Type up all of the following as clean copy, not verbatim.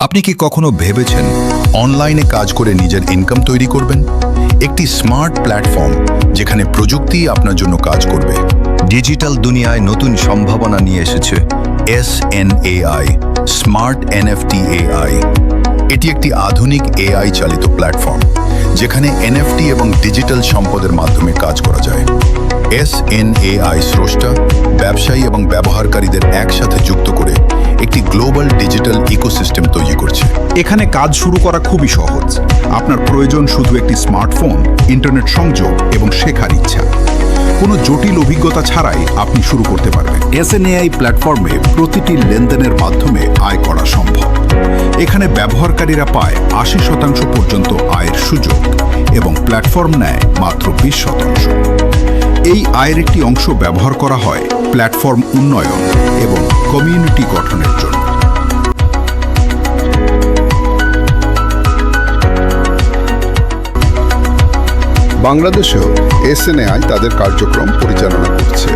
আপনি কি কখনো ভেবেছেন অনলাইনে কাজ করে নিজের ইনকাম তৈরি করবেন? একটি স্মার্ট প্ল্যাটফর্ম যেখানে প্রযুক্তি আপনার জন্য কাজ করবে। ডিজিটাল দুনিয়ায় নতুন সম্ভাবনা নিয়ে এসেছে SNAI, স্মার্ট NFT AI। এটি একটি আধুনিক AI চালিত প্ল্যাটফর্ম যেখানে NFT এবং ডিজিটাল সম্পদের মাধ্যমে কাজ করা যায়। SNAI স্রষ্টা, ব্যবসায়ী এবং ব্যবহারকারীদের একসাথে যুক্ত করে একটি গ্লোবাল ডিজিটাল ইকোসিস্টেম তৈরি করছে। এখানে কাজ শুরু করা খুবই সহজ। আপনার প্রয়োজন শুধু একটি স্মার্টফোন, ইন্টারনেট সংযোগ এবং শেখার ইচ্ছা। কোনো জটিল অভিজ্ঞতা ছাড়াই আপনি শুরু করতে পারবেন। SNAI প্ল্যাটফর্মে প্রতিটি লেনদেনের মাধ্যমে আয় করা সম্ভব। এখানে ব্যবহারকারীরা পায় 80% পর্যন্ত আয়ের সুযোগ এবং প্ল্যাটফর্ম নেয় মাত্র 20%। এই আয়ের একটি অংশ ব্যবহার করা হয় প্ল্যাটফর্ম উন্নয়ন এবং কমিউনিটি গঠনের জন্য। বাংলাদেশেও SNAI তাদের কার্যক্রম পরিচালনা করছে।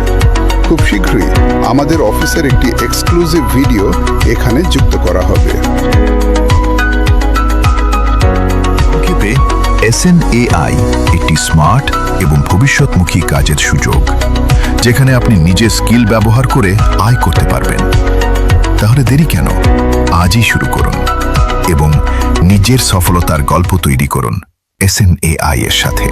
খুব শীঘ্রই আমাদের অফিসের একটি এক্সক্লুসিভ ভিডিও এখানে যুক্ত করা হবে। সংক্ষেপে, SNAI একটি স্মার্ট এবং ভবিষ্যৎমুখী কাজের সুযোগ, যেখানে আপনি নিজের স্কিল ব্যবহার করে আয় করতে পারবেন। তাহলে দেরি কেন? আজই শুরু করুন এবং নিজের সফলতার গল্প তৈরি করুন SNAI এর সাথে।